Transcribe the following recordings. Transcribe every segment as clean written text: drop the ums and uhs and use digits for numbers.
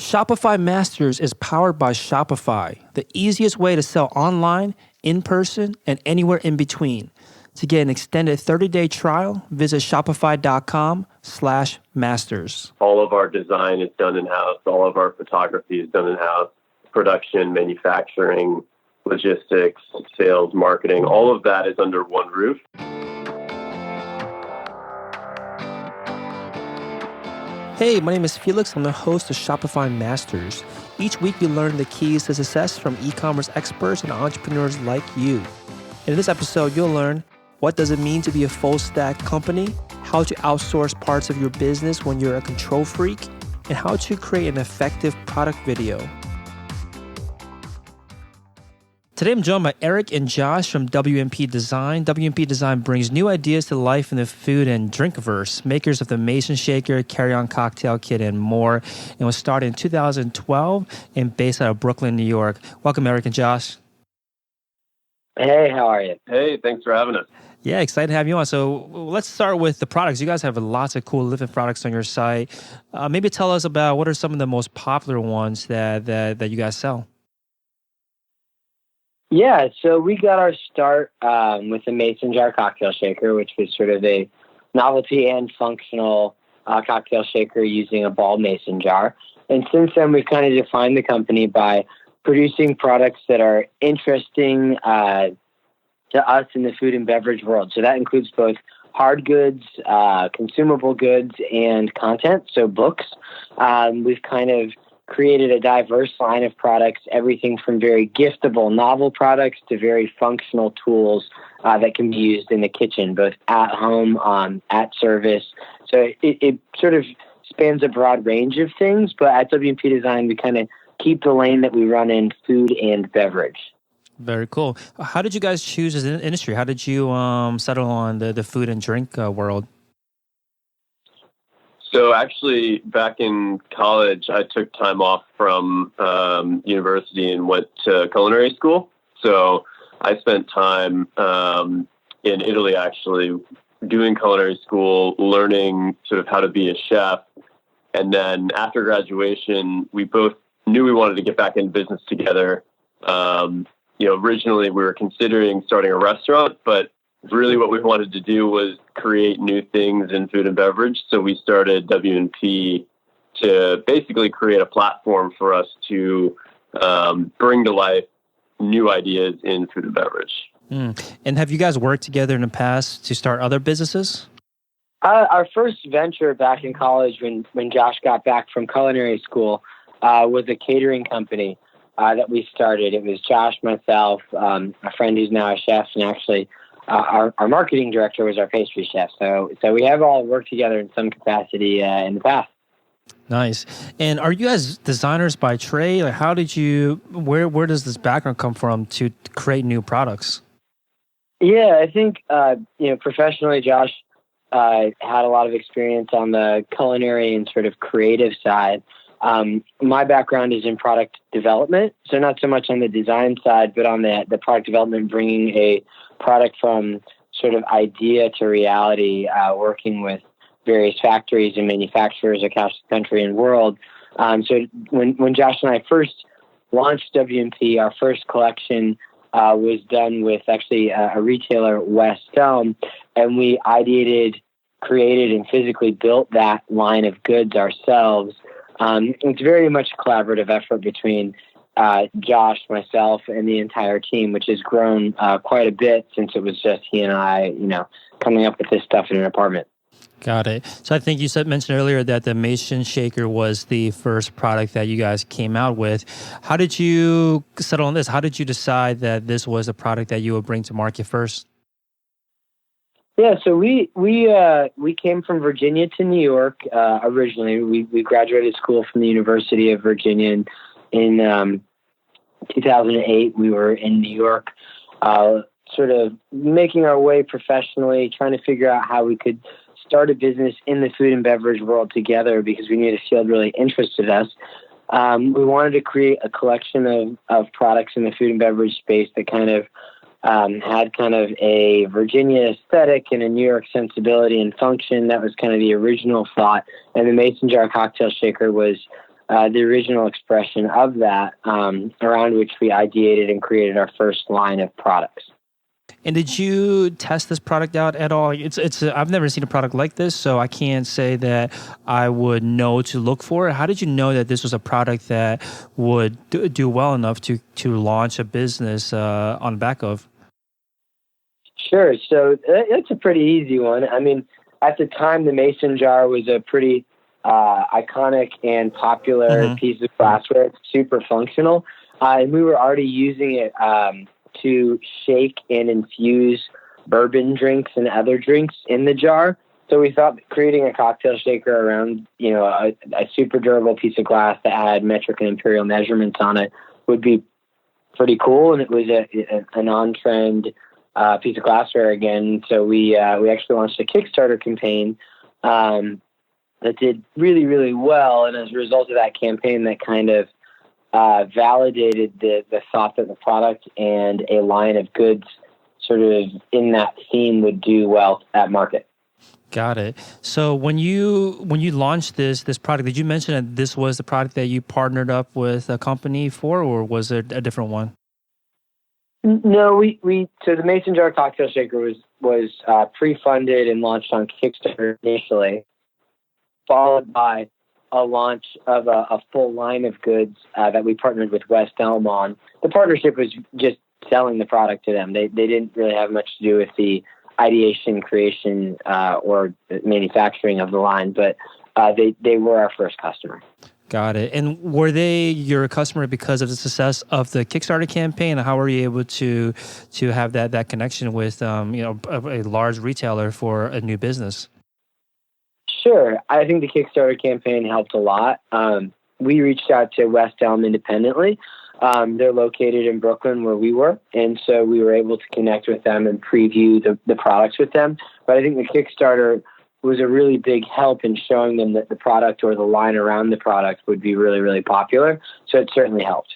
Shopify Masters is powered by Shopify, the easiest way to sell online, in person, and anywhere in between. To get an extended 30-day trial, visit shopify.com/masters. All of our design is done in-house. All of our photography is done in-house. Production, manufacturing, logistics, sales, marketing, all of that is under one roof. Hey, my name is Felix. I'm the host of Shopify Masters. Each week, we learn the keys to success from e-commerce experts and entrepreneurs like you. In this episode, you'll learn what does it mean to be a full-stack company, how to outsource parts of your business when you're a control freak, and how to create an effective product video. Today, I'm joined by Eric and Josh from WMP Design. WMP Design brings new ideas to life in the food and drinkverse, makers of the Mason Shaker, Carry-On Cocktail Kit, and more, and was started in 2012 and based out of Brooklyn, New York. Welcome, Eric and Josh. Hey, how are you? Hey, thanks for having us. Yeah, excited to have you on. So let's start with the products. You guys have lots of cool living products on your site. Maybe tell us about what are some of the most popular ones that you guys sell. Yeah, so we got our start with the Mason Jar Cocktail Shaker, which was sort of a novelty and functional cocktail shaker using a ball mason jar. And since then, we've kind of defined the company by producing products that are interesting to us in the food and beverage world. So that includes both hard goods, consumable goods, and content, so books. We've kind of created a diverse line of products, everything from very giftable novel products to very functional tools that can be used in the kitchen, both at home, at service. So it sort of spans a broad range of things, but at WMP Design, we kind of keep the lane that we run in food and beverage. Very cool. How did you guys choose as an industry? How did you settle on the food and drink world? So actually, back in college, I took time off from university and went to culinary school. So I spent time in Italy, actually, doing culinary school, learning sort of how to be a chef. And then after graduation, we both knew we wanted to get back in business together. Originally, we were considering starting a restaurant, but really what we wanted to do was create new things in food and beverage. So we started WMP to basically create a platform for us to bring to life new ideas in food and beverage. And have you guys worked together in the past to start other businesses? Our first venture back in college when Josh got back from culinary school was a catering company that we started. It was Josh, myself, a friend who's now a chef, and actually our marketing director was our pastry chef. So we have all worked together in some capacity in the past. Nice. And are you guys designers by trade? Like, how did you? Where does this background come from to create new products? Yeah, I think professionally, Josh had a lot of experience on the culinary and sort of creative side. My background is in product development, so not so much on the design side, but on the product development, bringing a product from sort of idea to reality, working with various factories and manufacturers across the country and world. So when Josh and I first launched WMP, our first collection was done with actually a retailer, West Elm, and we ideated, created, and physically built that line of goods ourselves. It's very much a collaborative effort between Josh, myself, and the entire team, which has grown quite a bit since it was just he and I, coming up with this stuff in an apartment. Got it. So I think you mentioned earlier that the Mason Shaker was the first product that you guys came out with. How did you settle on this? How did you decide that this was a product that you would bring to market first? Yeah, so we came from Virginia to New York originally. We graduated school from the University of Virginia in 2008. We were in New York, sort of making our way professionally, trying to figure out how we could start a business in the food and beverage world together because we knew the field really interested us. We wanted to create a collection of products in the food and beverage space that kind of had kind of a Virginia aesthetic and a New York sensibility and function. That was kind of the original thought. And the Mason Jar Cocktail Shaker was the original expression of that, around which we ideated and created our first line of products. And did you test this product out at all? I've never seen a product like this, so I can't say that I would know to look for it. How did you know that this was a product that would do well enough to launch a business on the back of? Sure. So that's a pretty easy one. I mean, at the time, the mason jar was a pretty iconic and popular piece of glassware. It's super functional. And we were already using it to shake and infuse bourbon drinks and other drinks in the jar. So we thought creating a cocktail shaker around, a super durable piece of glass that had metric and imperial measurements on it would be pretty cool. And it was an on-trend piece of glassware again. So we actually launched a Kickstarter campaign that did really, really well. And as a result of that campaign, that kind of validated the thought that the product and a line of goods sort of in that theme would do well at market. Got it. So when you launched this product, did you mention that this was the product that you partnered up with a company for, or was it a different one? No, so the Mason Jar Cocktail Shaker was pre-funded and launched on Kickstarter initially, followed by a launch of a full line of goods that we partnered with West Elm on. The partnership was just selling the product to them. They didn't really have much to do with the ideation, creation, or manufacturing of the line, but they were our first customer. Got it. And were they your customer because of the success of the Kickstarter campaign? How were you able to have that connection with a large retailer for a new business? Sure. I think the Kickstarter campaign helped a lot. We reached out to West Elm independently. They're located in Brooklyn where we were, and so we were able to connect with them and preview the products with them. But I think the Kickstarter was a really big help in showing them that the product or the line around the product would be really, really popular. So it certainly helped.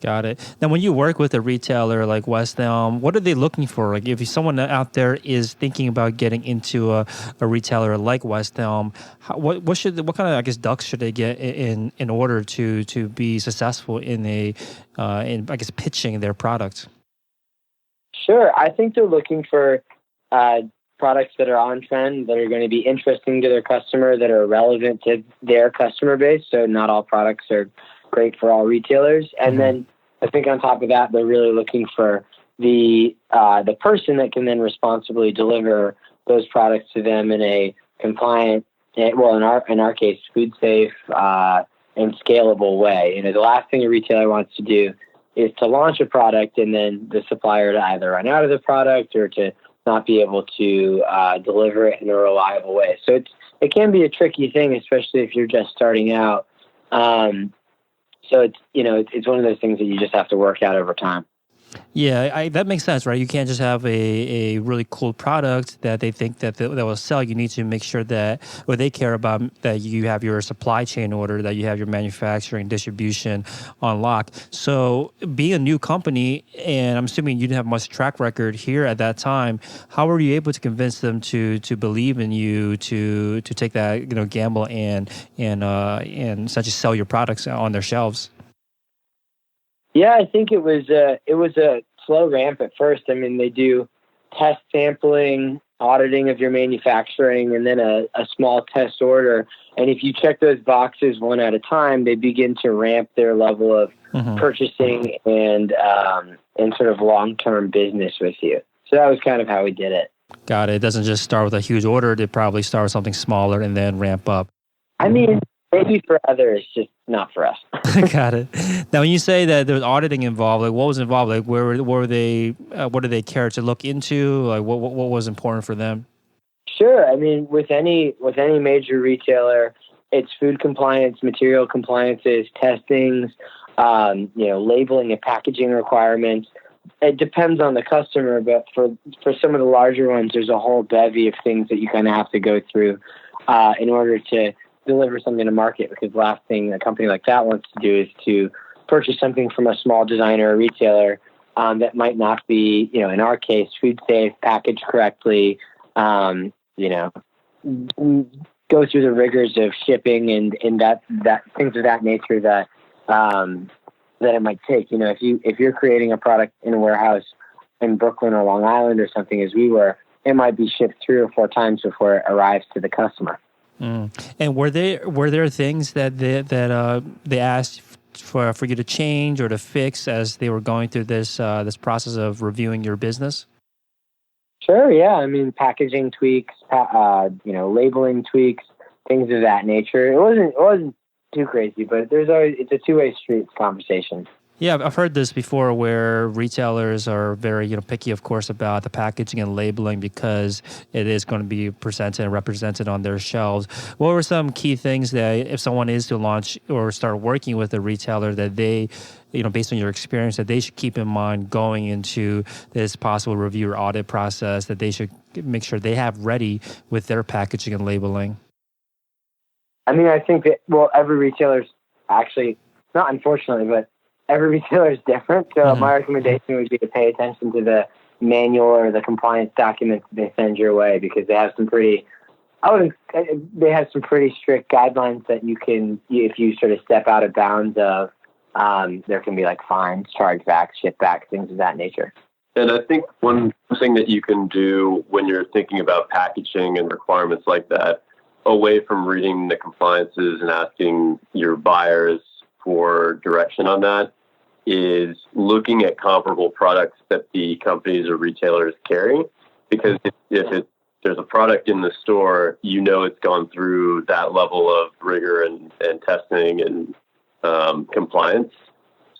Got it. Now, when you work with a retailer like West Elm, what are they looking for? Like, if someone out there is thinking about getting into a retailer like West Elm, what kind of ducks should they get in order to be successful in pitching their product? Sure, I think they're looking for products that are on trend, that are going to be interesting to their customer, that are relevant to their customer base. So not all products are great for all retailers. And then I think on top of that, they're really looking for the person that can then responsibly deliver those products to them in a compliant, well, in our case, food safe and scalable way. The last thing a retailer wants to do is to launch a product and then the supplier to either run out of the product or to not be able to deliver it in a reliable way. So it can be a tricky thing, especially if you're just starting out. So it's one of those things that you just have to work out over time. Yeah, that makes sense, right? You can't just have a really cool product that they think that will sell. You need to make sure that what they care about, that you have your supply chain order, that you have your manufacturing, distribution on lock. So being a new company, and I'm assuming you didn't have much track record here at that time, how were you able to convince them to believe in you, to take that gamble and essentially sell your products on their shelves? Yeah, I think it was a slow ramp at first. I mean, they do test sampling, auditing of your manufacturing, and then a small test order. And if you check those boxes one at a time, they begin to ramp their level of purchasing and sort of long-term business with you. So that was kind of how we did it. Got it. It doesn't just start with a huge order. They probably start with something smaller and then ramp up. I mean, maybe for others, just not for us. Got it. Now, when you say that there was auditing involved, like what was involved? Like where were they? What did they care to look into? Like what was important for them? Sure. I mean, with any major retailer, it's food compliance, material compliances, testings, labeling and packaging requirements. It depends on the customer, but for some of the larger ones, there's a whole bevy of things that you kind of have to go through in order to deliver something to market, because the last thing a company like that wants to do is to purchase something from a small designer or retailer that might not be, in our case, food safe, packaged correctly, go through the rigors of shipping and that things of that nature that it might take. If you're creating a product in a warehouse in Brooklyn or Long Island or something, as we were, it might be shipped 3 or 4 times before it arrives to the customer. And were there things that they asked for you to change or to fix as they were going through this process of reviewing your business? Sure. Yeah. I mean, packaging tweaks, labeling tweaks, things of that nature. It wasn't too crazy, but it's a two-way street conversation. Yeah, I've heard this before where retailers are very, picky, of course, about the packaging and labeling because it is going to be presented and represented on their shelves. What were some key things that if someone is to launch or start working with a retailer that they, based on your experience, that they should keep in mind going into this possible review or audit process that they should make sure they have ready with their packaging and labeling? I mean, I think that, every retailer's actually, not unfortunately, but every retailer is different. So my recommendation would be to pay attention to the manual or the compliance documents they send your way, because they have some pretty strict guidelines that you can, if you sort of step out of bounds of, there can be like fines, chargebacks, shipbacks, things of that nature. And I think one thing that you can do when you're thinking about packaging and requirements like that, away from reading the compliances and asking your buyers for direction on that, is looking at comparable products that the companies or retailers carry. Because if there's a product in the store, it's gone through that level of rigor and testing and compliance.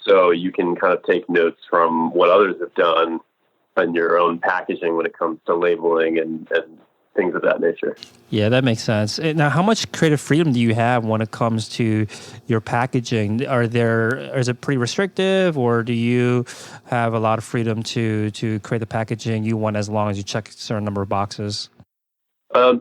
So you can kind of take notes from what others have done on your own packaging when it comes to labeling and things of that nature. Yeah, that makes sense. Now, how much creative freedom do you have when it comes to your packaging? Is it pretty restrictive, or do you have a lot of freedom to create the packaging you want as long as you check a certain number of boxes?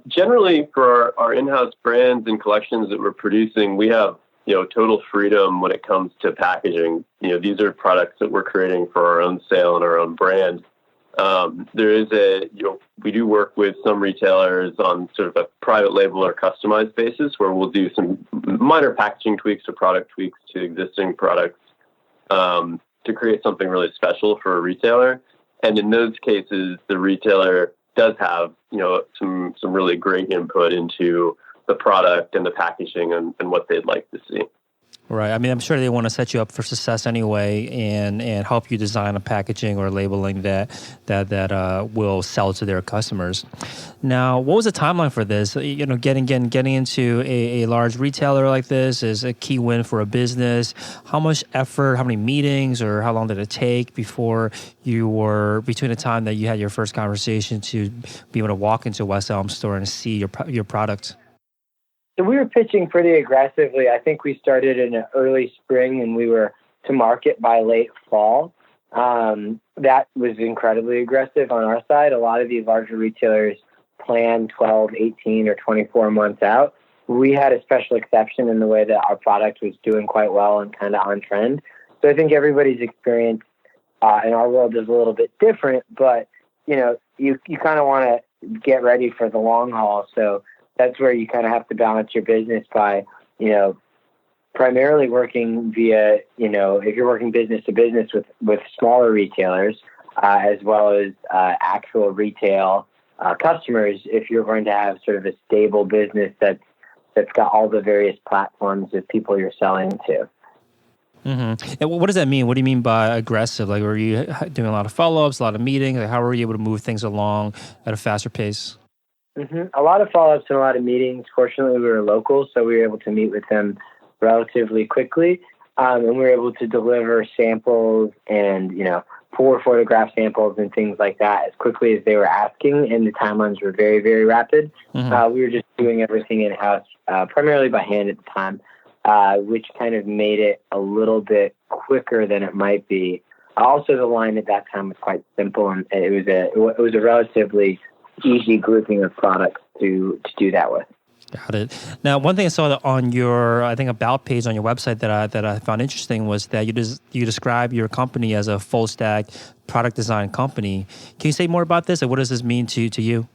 Generally, for our in-house brands and collections that we're producing, we have total freedom when it comes to packaging. These are products that we're creating for our own sale and our own brand. There is we do work with some retailers on sort of a private label or customized basis where we'll do some minor packaging tweaks or product tweaks to existing products to create something really special for a retailer. And in those cases, the retailer does have, some really great input into the product and the packaging and what they'd like to see. Right. I mean, I'm sure they want to set you up for success anyway, and help you design a packaging or labeling that will sell to their customers. Now, what was the timeline for this? Getting into a large retailer like this is a key win for a business. How much effort, how many meetings, or how long did it take before between the time that you had your first conversation to be able to walk into a West Elm store and see your product? So we were pitching pretty aggressively. I think we started in early spring and we were to market by late fall. That was incredibly aggressive on our side. A lot of these larger retailers plan 12, 18, or 24 months out. We had a special exception in the way that our product was doing quite well and kind of on trend. So I think everybody's experience in our world is a little bit different, but you kind of want to get ready for the long haul. So that's where you kind of have to balance your business by, primarily working via, if you're working business to business with smaller retailers, as well as actual retail customers, if you're going to have sort of a stable business that's got all the various platforms of people you're selling to. Mm-hmm. And what does that mean? What do you mean by aggressive? Like, were you doing a lot of follow-ups, a lot of meetings? Like, how were you able to move things along at a faster pace? Mm-hmm. A lot of follow-ups and a lot of meetings. Fortunately, we were local, so we were able to meet with them relatively quickly. And we were able to deliver samples and, 4 photograph samples and things like that as quickly as they were asking. And the timelines were very, very rapid. Mm-hmm. We were just doing everything in-house, primarily by hand at the time, which kind of made it a little bit quicker than it might be. Also, the line at that time was quite simple, and it was a relatively easy grouping of products to do that with. Got it. Now, one thing I saw on your, about page on your website that I found interesting was that you describe your company as a full stack product design company. Can you say more about this? And what does this mean to you?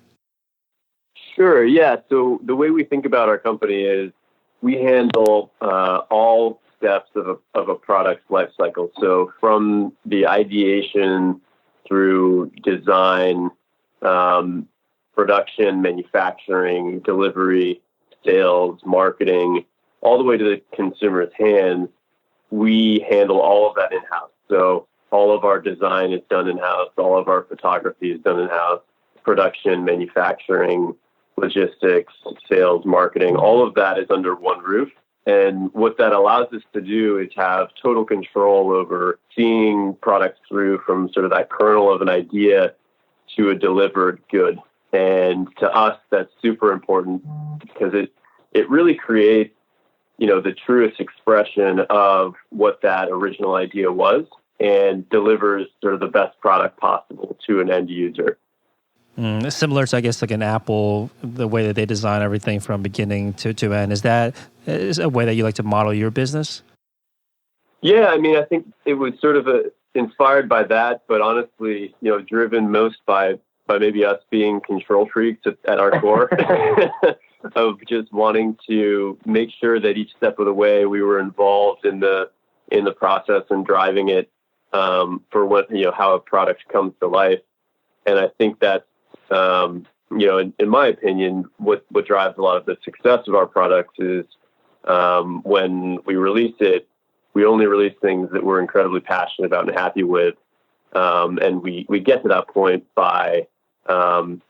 Sure. Yeah. So the way we think about our company is we handle all steps of a product's life cycle. So from the ideation through design, production, manufacturing, delivery, sales, marketing, all the way to the consumer's hands, we handle all of that in-house. So all of our design is done in-house. All of our photography is done in-house. Production, manufacturing, logistics, sales, marketing, all of that is under one roof. And what that allows us to do is have total control over seeing products through from sort of that kernel of an idea to a delivered good. And to us, that's super important because it really creates, the truest expression of what that original idea was and delivers sort of the best product possible to an end user. Similar to, I guess, like an Apple, the way that they design everything from beginning to end. Is a way that you like to model your business? Yeah, I mean, I think it was sort of inspired by that, but honestly, driven most by maybe us being control freaks at our core, of just wanting to make sure that each step of the way we were involved in the process and driving it for what how a product comes to life. And I think that's in my opinion, what drives a lot of the success of our products is when we release it, we only release things that we're incredibly passionate about and happy with. And we get to that point by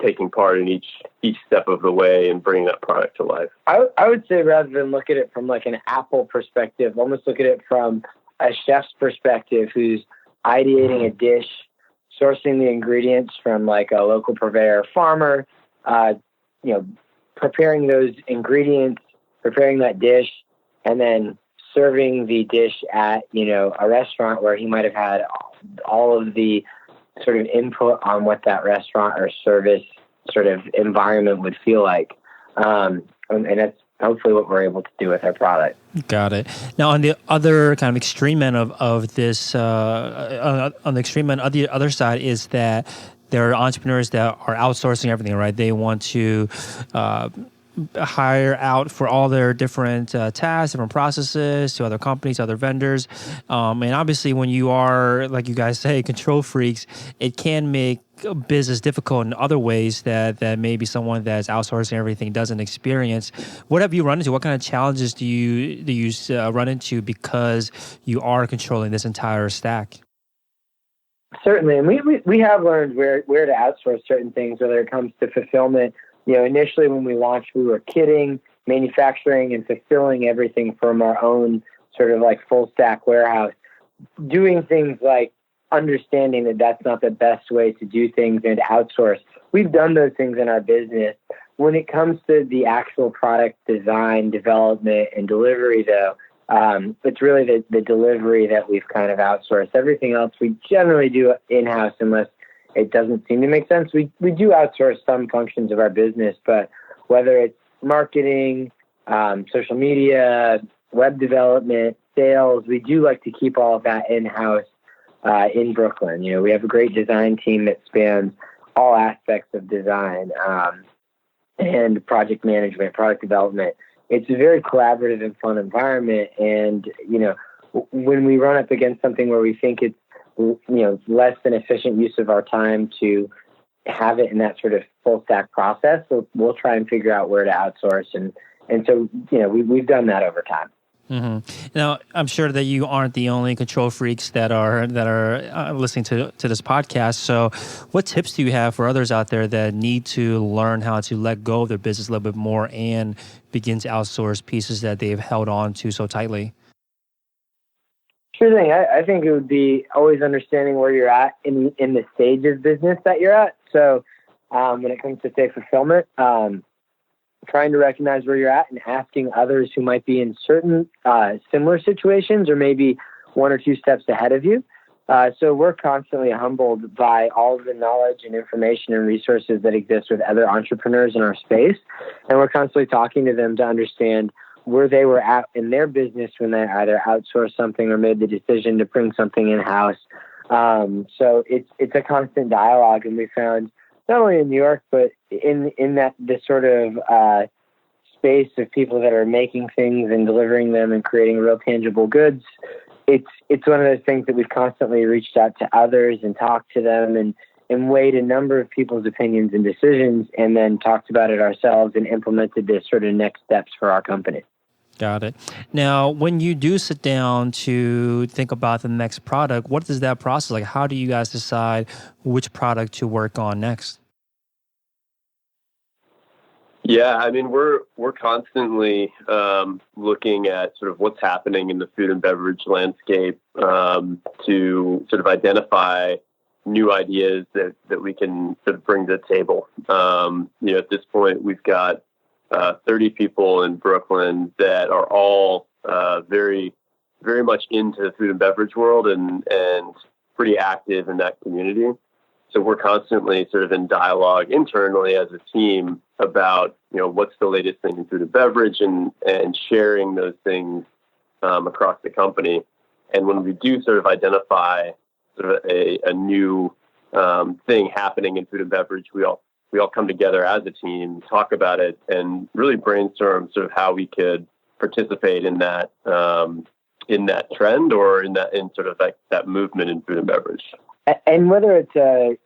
taking part in each step of the way and bringing that product to life. I would say rather than look at it from like an Apple perspective, almost look at it from a chef's perspective who's ideating a dish, sourcing the ingredients from like a local purveyor or farmer, preparing those ingredients, preparing that dish, and then serving the dish at, a restaurant where he might have had all of the sort of input on what that restaurant or service sort of environment would feel like. And that's hopefully what we're able to do with our product. Got it. Now, on the other kind of extreme end of this, on the extreme end, the other side is that there are entrepreneurs that are outsourcing everything, right? They want to hire out for all their different tasks, different processes to other companies, other vendors. And obviously when you are, like you guys say, control freaks, it can make business difficult in other ways that maybe someone that's outsourcing everything doesn't experience. What have you run into? What kind of challenges do you run into because you are controlling this entire stack? Certainly. And we have learned where to outsource certain things, whether it comes to fulfillment. Initially when we launched, we were kitting, manufacturing, and fulfilling everything from our own sort of like full stack warehouse, doing things like understanding that that's not the best way to do things and to outsource. We've done those things in our business. When it comes to the actual product design, development, and delivery, though, it's really the delivery that we've kind of outsourced. Everything else we generally do in-house unless it doesn't seem to make sense. We do outsource some functions of our business, but whether it's marketing, social media, web development, sales, we do like to keep all of that in-house in Brooklyn. We have a great design team that spans all aspects of design and project management, product development. It's a very collaborative and fun environment. And, when we run up against something where we think it's, less than efficient use of our time to have it in that sort of full stack process, we'll try and figure out where to outsource. And so, we've done that over time. Mm-hmm. Now, I'm sure that you aren't the only control freaks that are listening to this podcast. So what tips do you have for others out there that need to learn how to let go of their business a little bit more and begin to outsource pieces that they've held on to so tightly? Sure thing. I think it would be always understanding where you're at in the stage of business that you're at. So when it comes to, say, fulfillment, trying to recognize where you're at and asking others who might be in certain similar situations or maybe one or two steps ahead of you. So we're constantly humbled by all of the knowledge and information and resources that exist with other entrepreneurs in our space. And we're constantly talking to them to understand where they were at in their business when they either outsourced something or made the decision to bring something in-house. So it's a constant dialogue, and we found not only in New York, but in that this sort of space of people that are making things and delivering them and creating real tangible goods. It's one of those things that we've constantly reached out to others and talked to them and weighed a number of people's opinions and decisions, and then talked about it ourselves and implemented this sort of next steps for our company. Got it. Now, when you do sit down to think about the next product, what is that process like? How do you guys decide which product to work on next? Yeah, I mean, we're constantly looking at sort of what's happening in the food and beverage landscape to sort of identify new ideas that we can sort of bring to the table. At this point, we've got 30 people in Brooklyn that are all very, very much into the food and beverage world and pretty active in that community. So we're constantly sort of in dialogue internally as a team about, what's the latest thing in food and beverage and sharing those things across the company. And when we do sort of identify sort of a new thing happening in food and beverage, we all come together as a team, talk about it, and really brainstorm sort of how we could participate in that trend or in sort of like that movement in food and beverage. And whether it's a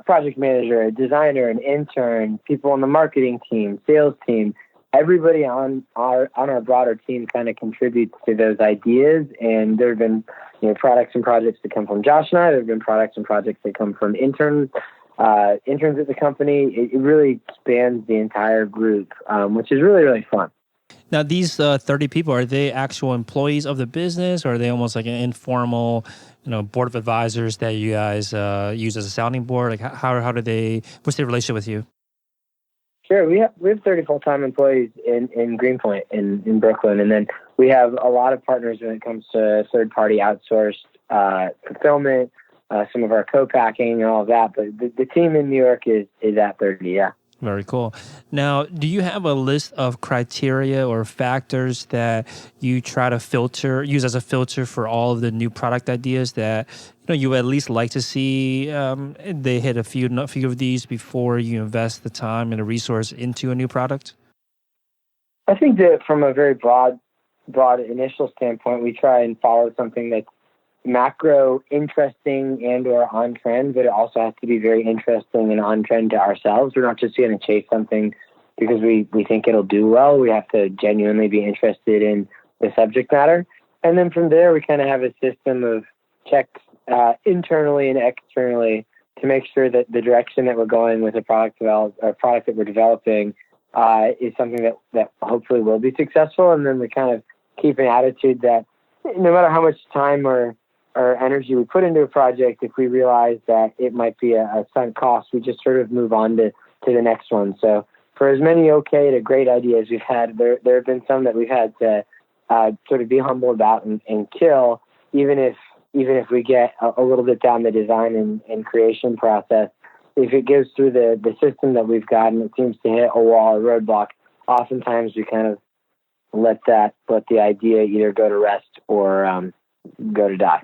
project manager, a designer, an intern, people on the marketing team, sales team, everybody on our broader team kind of contributes to those ideas. And there have been products and projects that come from Josh and I. There have been products and projects that come from interns at the company. It really spans the entire group, which is really, really fun. Now, these 30 people, are they actual employees of the business, or are they almost like an informal, board of advisors that you guys use as a sounding board? Like, how do they? What's their relationship with you? Sure, we have 30 full-time employees in Greenpoint in Brooklyn, and then we have a lot of partners when it comes to third-party outsourced fulfillment, some of our co-packing and all of that. But the team in New York is at 30, yeah. Very cool. Now, do you have a list of criteria or factors that you try to use as a filter for all of the new product ideas that you at least like to see they hit a few of these before you invest the time and the resource into a new product? I think that from a very broad initial standpoint, we try and follow something that's macro interesting and or on trend, but it also has to be very interesting and on trend to ourselves. We're not just going to chase something because we think it'll do well. We have to genuinely be interested in the subject matter. And then from there, we kind of have a system of checks internally and externally to make sure that the direction that we're going with a product that we're developing is something that hopefully will be successful. And then we kind of keep an attitude that no matter how much time or energy we put into a project, if we realize that it might be a sunk cost, we just sort of move on to the next one. So for as many okay to great ideas we've had, there have been some that we've had to sort of be humble about and kill, even if we get a little bit down the design and creation process. If it goes through the system that we've got and it seems to hit a wall or roadblock, oftentimes we kind of let the idea either go to rest or go to die.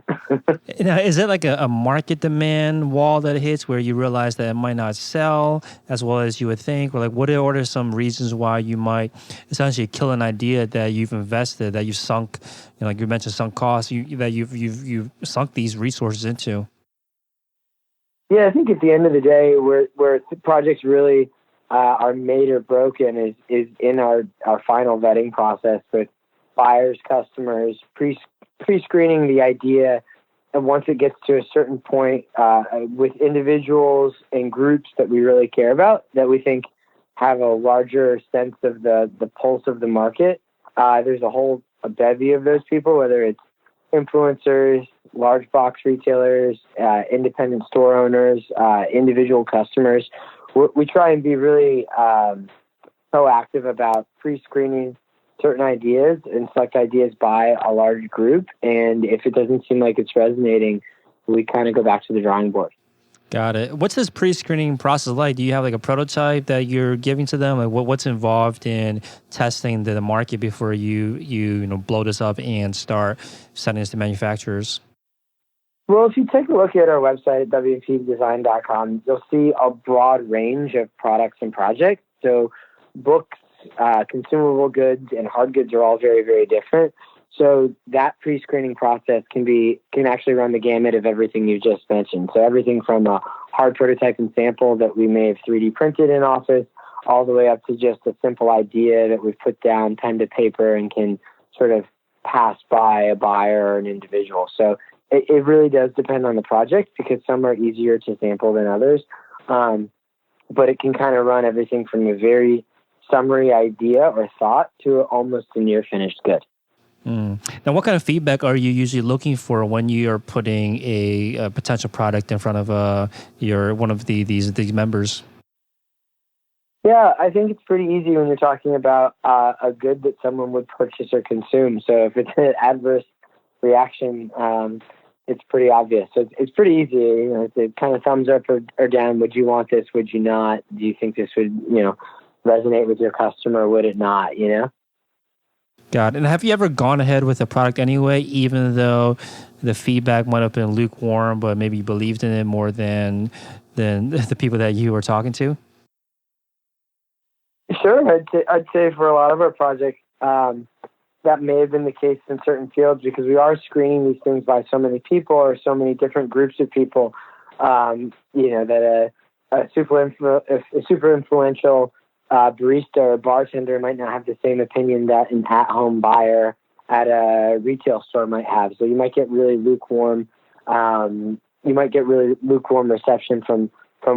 Now, is it like a market demand wall that hits where you realize that it might not sell as well as you would think? Or like, what are some reasons why you might essentially kill an idea that you've invested, that you've sunk, like you mentioned, sunk costs, that you've sunk these resources into? Yeah, I think at the end of the day, where projects really are made or broken is in our final vetting process with buyers, customers, pre-screening the idea. And once it gets to a certain point with individuals and groups that we really care about, that we think have a larger sense of the pulse of the market, there's a bevy of those people, whether it's influencers, large box retailers, independent store owners, individual customers. We try and be really proactive about pre-screening certain ideas and select ideas by a large group. And if it doesn't seem like it's resonating, we kind of go back to the drawing board. Got it. What's this pre-screening process like? Do you have like a prototype that you're giving to them? Like what's involved in testing the market before you blow this up and start sending this to manufacturers? Well, if you take a look at our website at wpdesign.com, you'll see a broad range of products and projects. So books, consumable goods, and hard goods are all very, very different. So that pre-screening process can actually run the gamut of everything you just mentioned. So everything from a hard prototype and sample that we may have 3D printed in office, all the way up to just a simple idea that we've put down pen to paper and can sort of pass by a buyer or an individual. So it really does depend on the project, because some are easier to sample than others. But it can kind of run everything from a very summary idea or thought to almost a near finished good. Now, what kind of feedback are you usually looking for when you are putting a potential product in front of one of these members? Yeah, I think it's pretty easy when you're talking about a good that someone would purchase or consume. So if it's an adverse reaction, it's pretty obvious. So it's pretty easy. It's kind of thumbs up or down. Would you want this? Would you not? Do you think this would, resonate with your customer? Would it not? Got it. And have you ever gone ahead with a product anyway, even though the feedback might have been lukewarm, but maybe you believed in it more than the people that you were talking to? Sure. I'd say for a lot of our projects, that may have been the case in certain fields, because we are screening these things by so many people or so many different groups of people, that a super influential barista or bartender might not have the same opinion that an at-home buyer at a retail store might have. So you might get really lukewarm. Reception from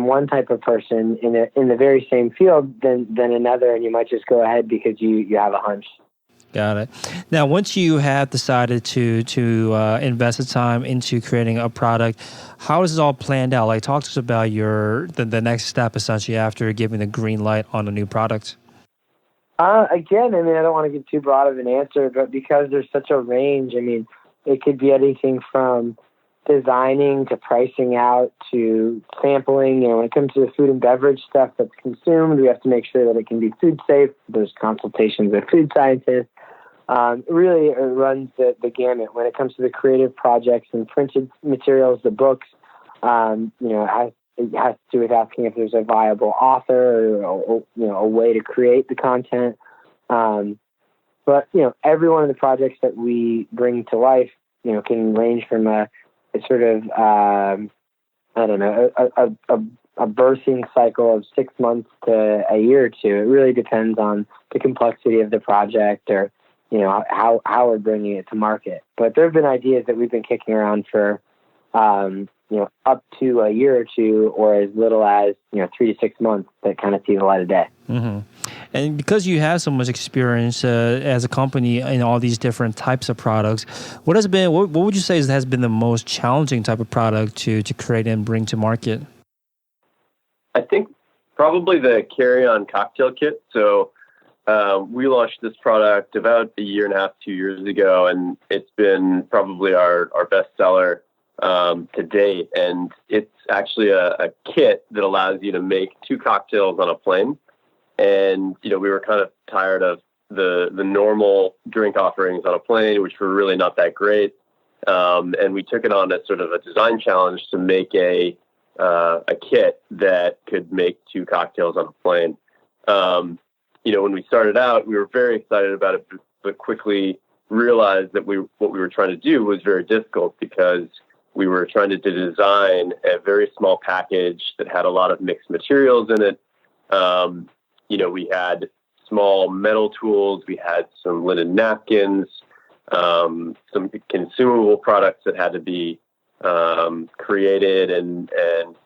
one type of person in the very same field than another, and you might just go ahead because you have a hunch. Got it. Now, once you have decided to invest the time into creating a product, how is this all planned out? Like, talk to us about the next step, essentially, after giving the green light on a new product. Again, I don't want to give too broad of an answer, but because there's such a range, it could be anything from designing to pricing out to sampling. When it comes to the food and beverage stuff that's consumed, we have to make sure that it can be food safe. There's consultations with food scientists. Really, it runs the gamut. When it comes to the creative projects and printed materials, the books, it has to do with asking if there's a viable author or a way to create the content. But every one of the projects that we bring to life, can range from a sort of a birthing cycle of 6 months to a year or two. It really depends on the complexity of the project or how we're bringing it to market. But there have been ideas that we've been kicking around for up to a year or two, or as little as 3 to 6 months, that kind of see the light of day. Mm-hmm. And because you have so much experience as a company in all these different types of products, what would you say has been the most challenging type of product to create and bring to market? I think probably the carry-on cocktail kit. So we launched this product about 1.5 to 2 years ago, and it's been probably our best seller to date. And it's actually a kit that allows you to make 2 cocktails on a plane. And, we were kind of tired of the normal drink offerings on a plane, which were really not that great. And we took it on as sort of a design challenge to make a kit that could make 2 cocktails on a plane. When we started out, we were very excited about it, but quickly realized that what we were trying to do was very difficult, because we were trying to design a very small package that had a lot of mixed materials in it. We had small metal tools. We had some linen napkins, some consumable products that had to be created and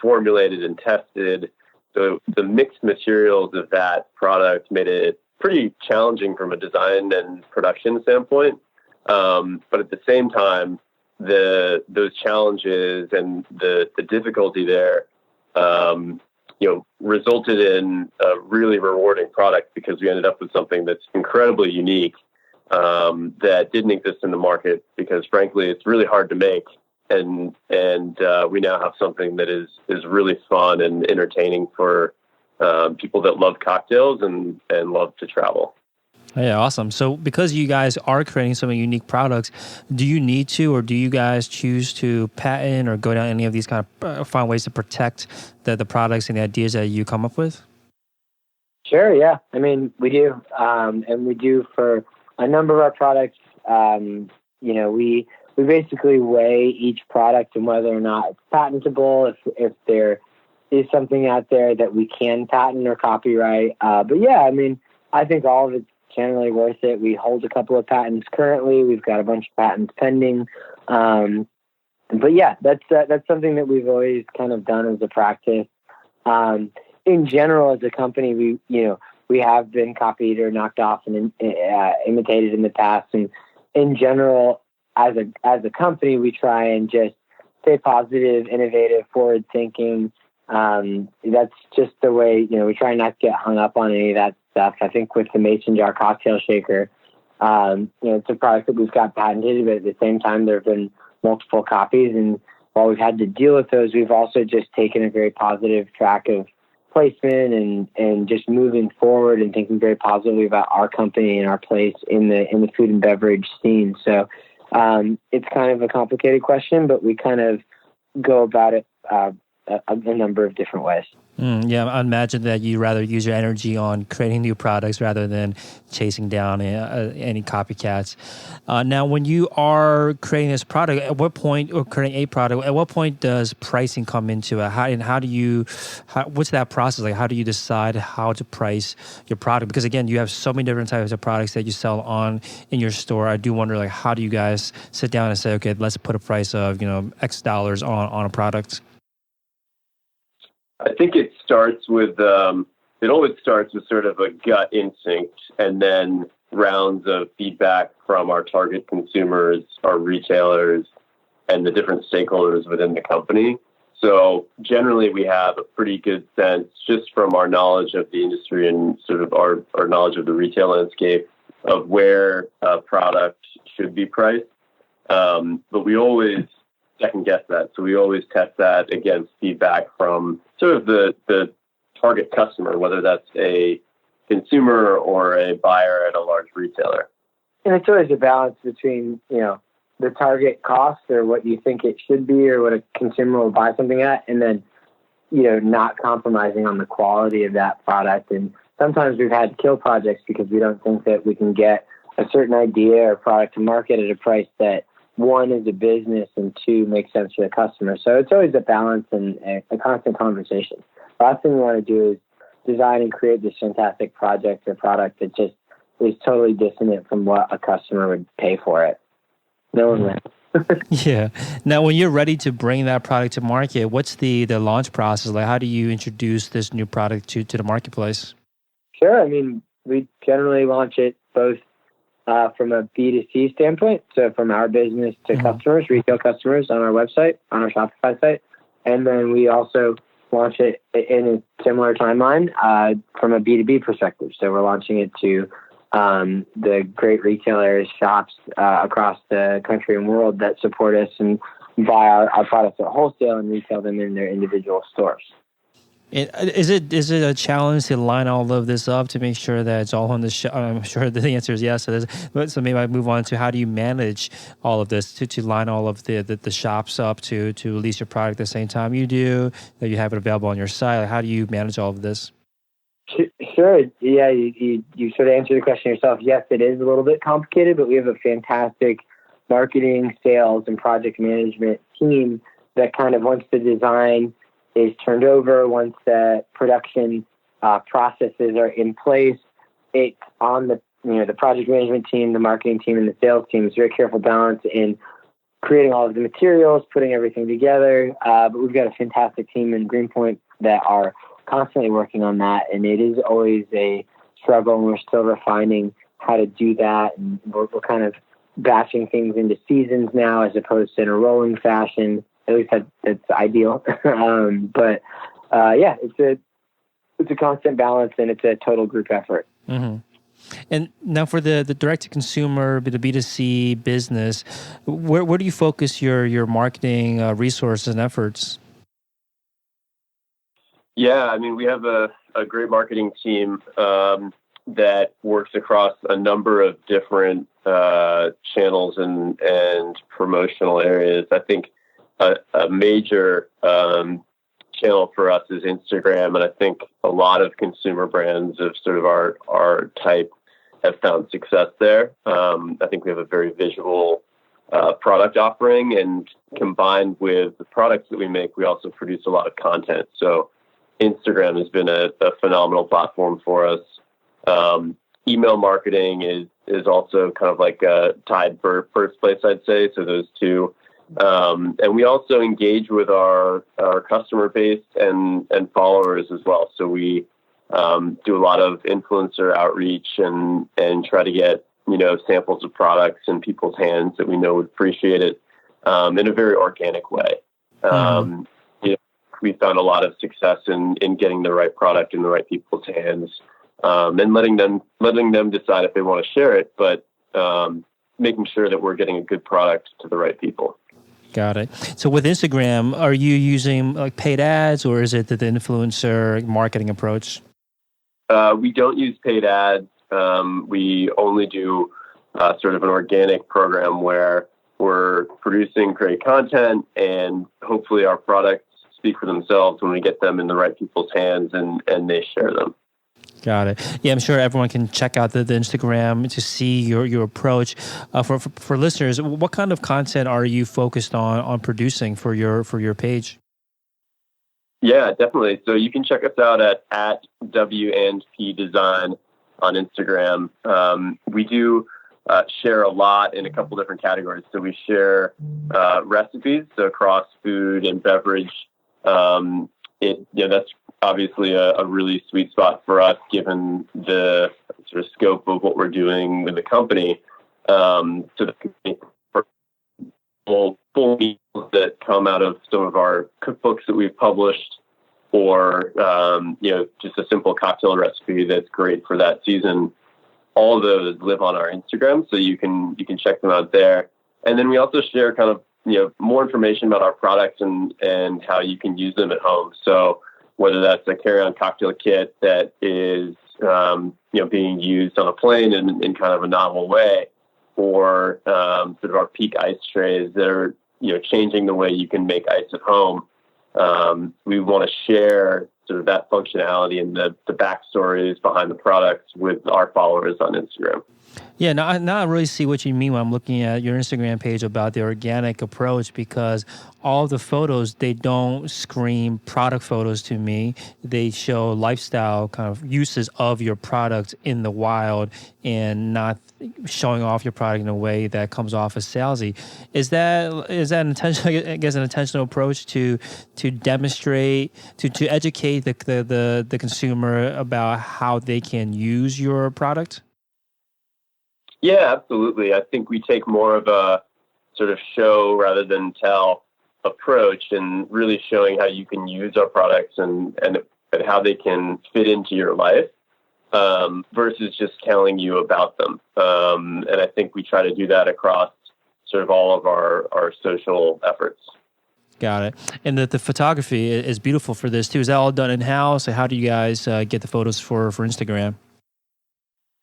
formulated and tested. So the mixed materials of that product made it pretty challenging from a design and production standpoint. But at the same time, those challenges and the difficulty there, resulted in a really rewarding product, because we ended up with something that's incredibly unique, that didn't exist in the market, because frankly, it's really hard to make. And we now have something that is really fun and entertaining for people that love cocktails and love to travel. Yeah, awesome. So because you guys are creating so many unique products, do you need to, or do you guys choose to patent or go down any of these kind of find ways to protect the products and the ideas that you come up with? Sure, yeah. I mean, we do, and we do for a number of our products. We basically weigh each product and whether or not it's patentable. If there is something out there that we can patent or copyright. But yeah, I mean, I think all of it's generally worth it. We hold a couple of patents currently. We've got a bunch of patents pending. But yeah, that's something that we've always kind of done as a practice. In general, as a company, we have been copied or knocked off and imitated in the past. And in general, as a company, we try and just stay positive, innovative, forward thinking. That's just the way, we try not to get hung up on any of that stuff. I think with the Mason Jar cocktail shaker, it's a product that we've got patented, but at the same time, there have been multiple copies. And while we've had to deal with those, we've also just taken a very positive track of placement and just moving forward and thinking very positively about our company and our place in the food and beverage scene. So it's kind of a complicated question, but we kind of go about it a number of different ways. Yeah, I imagine that you rather use your energy on creating new products rather than chasing down any copycats. Now, when you are creating this product, at what point, or creating a product, at what point does pricing come into it? What's that process like? How do you decide how to price your product? Because again, you have so many different types of products that you sell in your store. I do wonder, how do you guys sit down and say, okay, let's put a price of X dollars on a product? I think it always starts with sort of a gut instinct and then rounds of feedback from our target consumers, our retailers, and the different stakeholders within the company. So generally we have a pretty good sense just from our knowledge of the industry and sort of our knowledge of the retail landscape of where a product should be priced. But we always second guess that. So we always test that against feedback from sort of the target customer, whether that's a consumer or a buyer at a large retailer. And it's always a balance between, the target cost or what you think it should be or what a consumer will buy something at, and then, not compromising on the quality of that product. And sometimes we've had to kill projects because we don't think that we can get a certain idea or product to market at a price that, one, is a business, and two, makes sense for the customer. So it's always a balance and a constant conversation. The last thing we want to do is design and create this fantastic project or product that just is totally dissonant from what a customer would pay for it. No one wins. Yeah. Now, when you're ready to bring that product to market, what's the launch process? Like, how do you introduce this new product to the marketplace? Sure. I mean, we generally launch it both from a B2C standpoint, so from our business to customers, retail customers on our website, on our Shopify site. And then we also launch it in a similar timeline from a B2B perspective. So we're launching it to the great retailers, shops across the country and world that support us and buy our products at wholesale and retail them in their individual stores. Is it a challenge to line all of this up to make sure that it's all on the I'm sure the answer is yes. So maybe I move on to how do you manage all of this to line all of the shops up to release your product at the same time you do, that you have it available on your site? Like, how do you manage all of this? Sure. Yeah, you sort of answered the question yourself. Yes, it is a little bit complicated, but we have a fantastic marketing, sales, and project management team that kind of, once the design is turned over, once the production processes are in place, it's on the project management team, the marketing team, and the sales team. It's a very careful balance in creating all of the materials, putting everything together. But we've got a fantastic team in Greenpoint that are constantly working on that, and it is always a struggle, and we're still refining how to do that. And we're kind of batching things into seasons now as opposed to in a rolling fashion. At least that's ideal. But it's a constant balance, and it's a total group effort. Mm-hmm. And now for the direct-to-consumer, the B2C business, where do you focus your marketing resources and efforts? Yeah, I mean, we have a great marketing team. that works across a number of different channels and promotional areas. I think a major channel for us is Instagram, and I think a lot of consumer brands of sort of our type have found success there. I think we have a very visual product offering, and combined with the products that we make, we also produce a lot of content. So Instagram has been a phenomenal platform for us. Email marketing is also kind of like tied for first place, I'd say. So those two. And we also engage with our customer base and followers as well. So we do a lot of influencer outreach and try to get, samples of products in people's hands that we know would appreciate it in a very organic way. We found a lot of success in getting the right product in the right people's hands, and letting them decide if they want to share it, but making sure that we're getting a good product to the right people. Got it. So with Instagram, are you using like paid ads, or is it the influencer marketing approach? We don't use paid ads. We only do sort of an organic program where we're producing great content, and hopefully our products speak for themselves when we get them in the right people's hands and they share them. Got it. Yeah, I'm sure everyone can check out the Instagram to see your approach. For listeners, what kind of content are you focused on producing for your page? Yeah, definitely. So you can check us out at W&P Design on Instagram. We do share a lot in a couple different categories. So we share recipes, so across food and beverage. That's obviously a really sweet spot for us, given the sort of scope of what we're doing with the company. So the full meals that come out of some of our cookbooks that we've published, or just a simple cocktail recipe that's great for that season. All of those live on our Instagram, so you can check them out there. And then we also share kind of more information about our products and how you can use them at home. So whether that's a carry-on cocktail kit that is being used on a plane in kind of a novel way, or sort of our peak ice trays that are changing the way you can make ice at home. We want to share sort of that functionality and the backstories behind the products with our followers on Instagram. Yeah, now I really see what you mean when I'm looking at your Instagram page about the organic approach, because all the photos, they don't scream product photos to me. They show lifestyle kind of uses of your product in the wild, and not showing off your product in a way that comes off as salesy. Is that an intentional approach to demonstrate, to educate the consumer about how they can use your product? Yeah, absolutely. I think we take more of a sort of show rather than tell approach, and really showing how you can use our products and how they can fit into your life, versus just telling you about them. And I think we try to do that across sort of all of our social efforts. Got it. And the photography is beautiful for this too. Is that all done in-house? How do you guys get the photos for Instagram?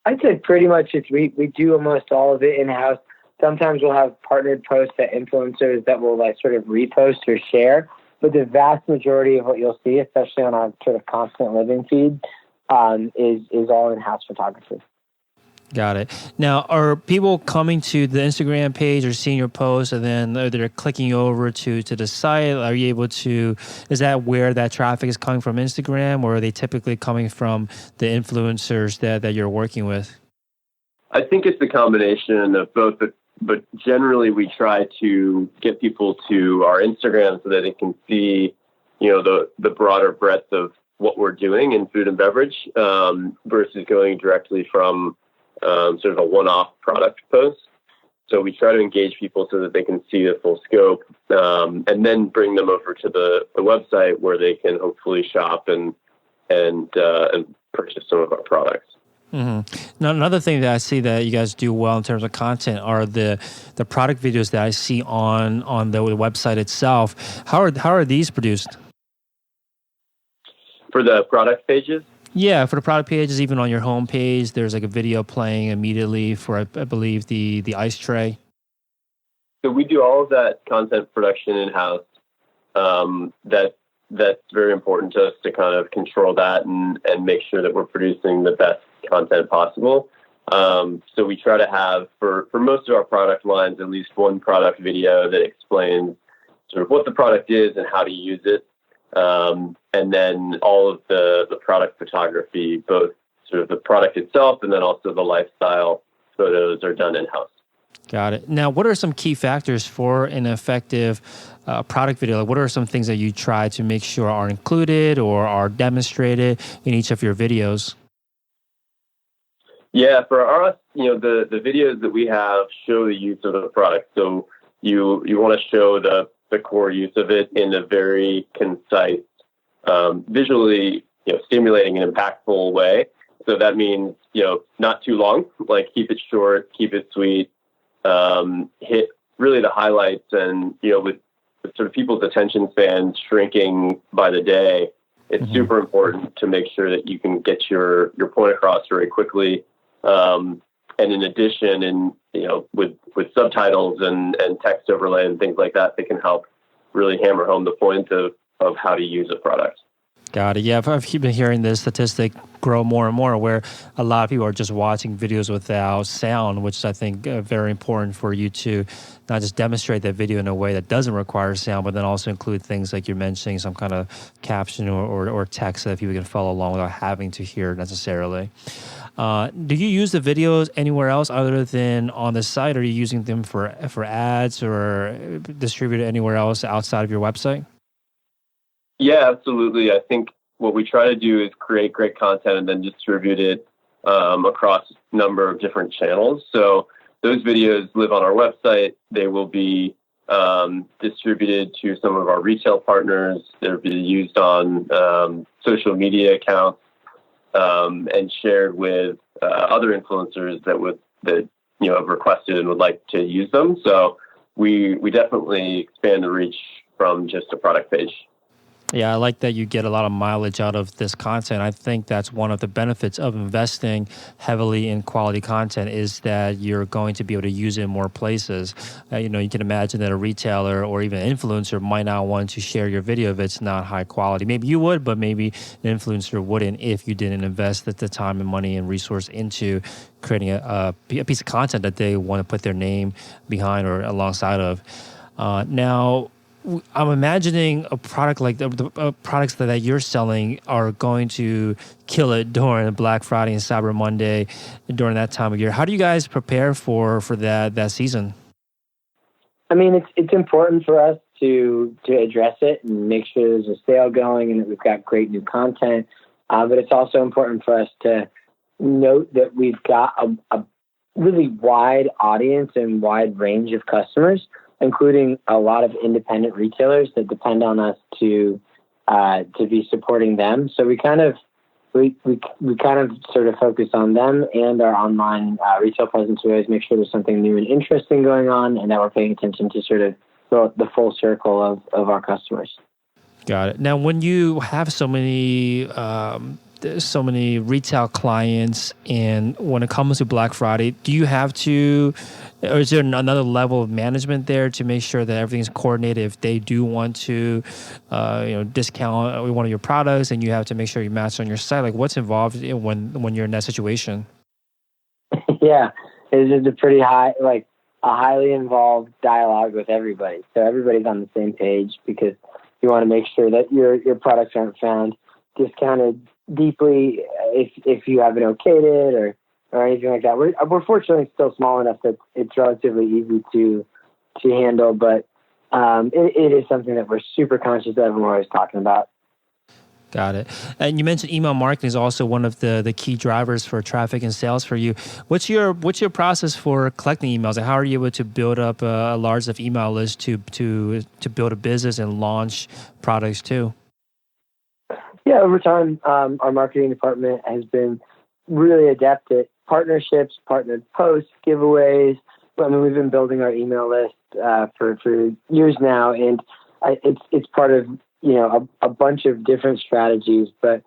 I'd say pretty much we do almost all of it in-house. Sometimes we'll have partnered posts at influencers that will sort of repost or share. But the vast majority of what you'll see, especially on our sort of constant living feed, is all in-house photography. Got it. Now, are people coming to the Instagram page or seeing your post, and then they're clicking over to the site? Are you able to, is that where that traffic is coming from, Instagram, or are they typically coming from the influencers that you're working with? I think it's the combination of both, but generally we try to get people to our Instagram so that they can see, the broader breadth of what we're doing in food and beverage, versus going directly from sort of a one-off product post. So we try to engage people so that they can see the full scope, and then bring them over to the website where they can hopefully shop and purchase some of our products. Mm-hmm. Now, another thing that I see that you guys do well in terms of content are the product videos that I see on the website itself. How are these produced? For the product pages? Yeah, for the product pages, even on your home page, there's like a video playing immediately for, I believe, the ice tray. So we do all of that content production in-house. That's very important to us to kind of control that and make sure that we're producing the best content possible. So we try to have, for most of our product lines, at least one product video that explains sort of what the product is and how to use it. And then all of the product photography, both sort of the product itself and then also the lifestyle photos are done in-house. Got it. Now, what are some key factors for an effective product video? Like, what are some things that you try to make sure are included or are demonstrated in each of your videos? Yeah, for us, the videos that we have show the use of the product. So you want to show the core use of it in a very concise, visually, stimulating and impactful way. So that means, not too long, like keep it short, keep it sweet, hit really the highlights. And, with sort of people's attention spans shrinking by the day, it's super important to make sure that you can get your point across very quickly. And in addition, with subtitles and text overlay and things like that, they can help really hammer home the point of how to use a product. Got it. Yeah, I've been hearing this statistic grow more and more where a lot of people are just watching videos without sound, which is, I think, very important for you to not just demonstrate that video in a way that doesn't require sound, but then also include things like you're mentioning, some kind of caption or text that people can follow along without having to hear necessarily. Do you use the videos anywhere else other than on the site? Are you using them for ads or distributed anywhere else outside of your website? Yeah, absolutely. I think what we try to do is create great content and then distribute it across a number of different channels. So those videos live on our website. They will be distributed to some of our retail partners. They'll be used on social media accounts and shared with other influencers that have requested and would like to use them. So we definitely expand the reach from just a product page. Yeah, I like that you get a lot of mileage out of this content. I think that's one of the benefits of investing heavily in quality content is that you're going to be able to use it in more places. You can imagine that a retailer or even an influencer might not want to share your video if it's not high quality. Maybe you would, but maybe an influencer wouldn't if you didn't invest the time and money and resource into creating a piece of content that they want to put their name behind or alongside of. Now, I'm imagining a product like the products that you're selling are going to kill it during Black Friday and Cyber Monday during that time of year. How do you guys prepare for that season? I mean, it's important for us to address it and make sure there's a sale going and that we've got great new content. But it's also important for us to note that we've got a really wide audience and wide range of customers, including a lot of independent retailers that depend on us to be supporting them. So we kind of sort of focus on them and our online retail presence. We always make sure there's something new and interesting going on, and that we're paying attention to sort of the full circle of our customers. Got it. Now, when you have so many retail clients, and when it comes to Black Friday, do you have to, or is there another level of management there to make sure that everything's coordinated if they do want to, discount one of your products and you have to make sure you match on your site? Like, what's involved when you're in that situation? Yeah, it's a pretty a highly involved dialogue with everybody. So everybody's on the same page because you want to make sure that your products aren't found discounted deeply if you haven't okayed it or anything like that. We're fortunately still small enough that it's relatively easy to handle, but it is something that we're super conscious of and we're always talking about. Got it. And you mentioned email marketing is also one of the key drivers for traffic and sales for you. What's your process for collecting emails? And how are you able to build up a large enough email list to build a business and launch products too? Yeah, over time, our marketing department has been really adept at partnerships, partnered posts, giveaways. I mean, we've been building our email list for years now, and it's part of a bunch of different strategies. But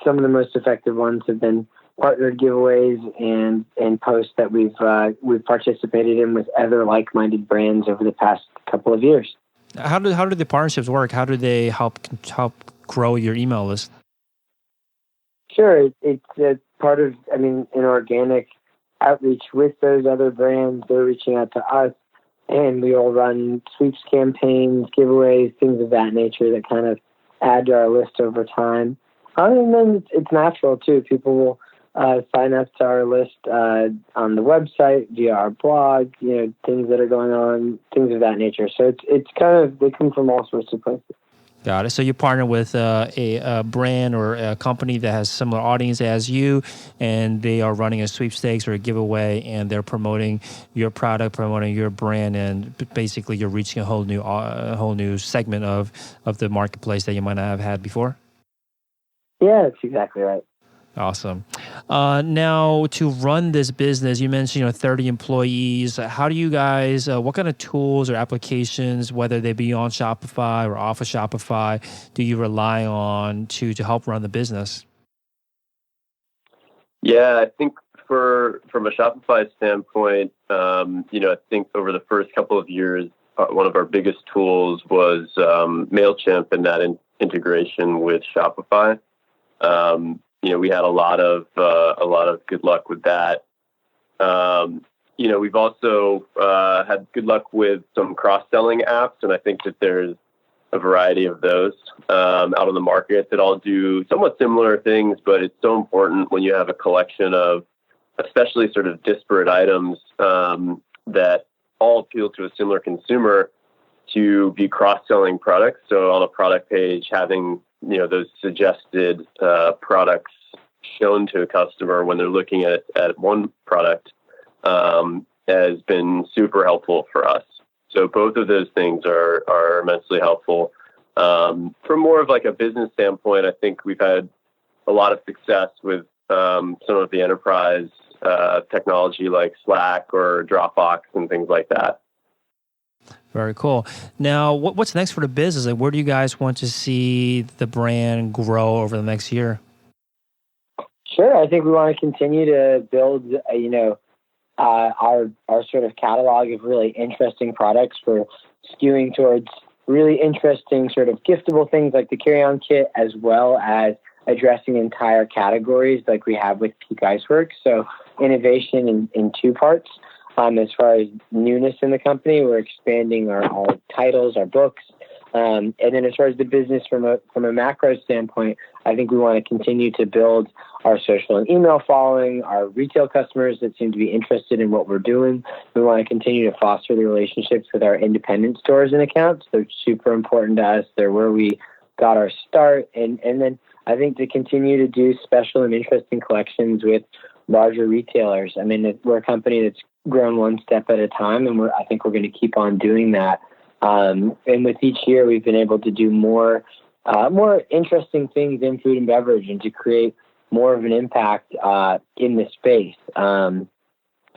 some of the most effective ones have been partnered giveaways and posts that we've participated in with other like-minded brands over the past couple of years. How do the partnerships work? How do they help grow your email list? Sure, it's a part of, an organic outreach with those other brands. They're reaching out to us, and we all run sweeps campaigns, giveaways, things of that nature that kind of add to our list over time. And then it's natural, too. People will sign up to our list on the website, via our blog, things that are going on, things of that nature. So it's kind of, they come from all sorts of places. Got it. So you partner with a brand or a company that has similar audience as you, and they are running a sweepstakes or a giveaway, and they're promoting your product, promoting your brand, and basically you're reaching a whole new segment of the marketplace that you might not have had before. Yeah, that's exactly right. Awesome. Now, to run this business, you mentioned 30 employees. How do you guys, what kind of tools or applications, whether they be on Shopify or off of Shopify, do you rely on to help run the business? Yeah, I think from a Shopify standpoint, I think over the first couple of years, one of our biggest tools was MailChimp and that integration with Shopify. We had a lot of good luck with that. We've also had good luck with some cross-selling apps, and I think that there's a variety of those out on the market that all do somewhat similar things, but it's so important when you have a collection of especially sort of disparate items that all appeal to a similar consumer to be cross-selling products. So on a product page, having those suggested products shown to a customer when they're looking at one product has been super helpful for us. So both of those things are immensely helpful. From more of like a business standpoint, I think we've had a lot of success with some of the enterprise technology like Slack or Dropbox and things like that. Very cool. Now, what's next for the business? Like, where do you guys want to see the brand grow over the next year? Sure. I think we want to continue to build, our sort of catalog of really interesting products. We're skewing towards really interesting sort of giftable things like the carry-on kit, as well as addressing entire categories like we have with Peak Iceworks. So innovation in two parts. As far as newness in the company, we're expanding our titles, our books. And then as far as the business from a macro standpoint, I think we want to continue to build our social and email following, our retail customers that seem to be interested in what we're doing. We want to continue to foster the relationships with our independent stores and accounts. They're super important to us. They're where we got our start. And then I think to continue to do special and interesting collections with larger retailers. I mean, we're a company that's grown one step at a time, and I think we're going to keep on doing that. And with each year, we've been able to do more interesting things in food and beverage, and to create more of an impact in the space. So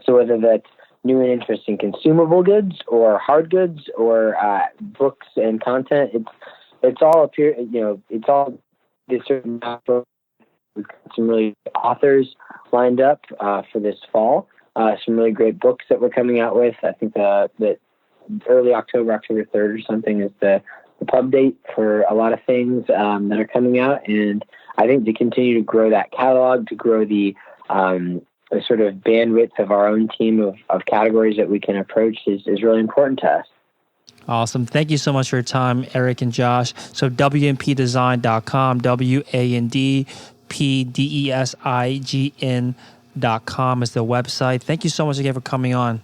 whether that's new and interesting consumable goods, or hard goods, or books and content, it's all it's all this certain. We've got some really good authors lined up for this fall. Some really great books that we're coming out with. I think that early October 3rd or something is the pub date for a lot of things that are coming out. And I think to continue to grow that catalog, to grow the sort of bandwidth of our own team of categories that we can approach is really important to us. Awesome. Thank you so much for your time, Eric and Josh. So WNPdesign.com, WANDPDESIGN.com is the website. Thank you so much again for coming on.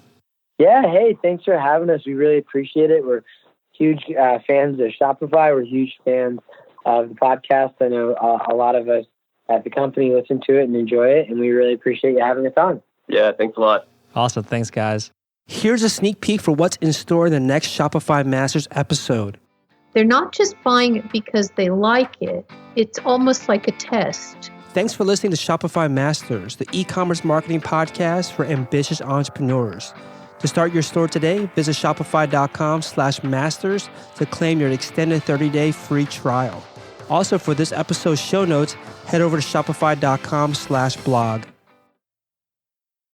Yeah. Hey, thanks for having us. We really appreciate it. We're huge fans of Shopify. We're huge fans of the podcast. I know a lot of us at the company listen to it and enjoy it, and we really appreciate you having us on. Yeah, thanks a lot. Awesome. Thanks, guys. Here's a sneak peek for what's in store in the next Shopify Masters episode. They're not just buying it because they like it. It's almost like a test. Thanks for listening to Shopify Masters, the e-commerce marketing podcast for ambitious entrepreneurs. To start your store today, visit shopify.com/masters to claim your extended 30-day free trial. Also, for this episode's show notes, head over to shopify.com/blog.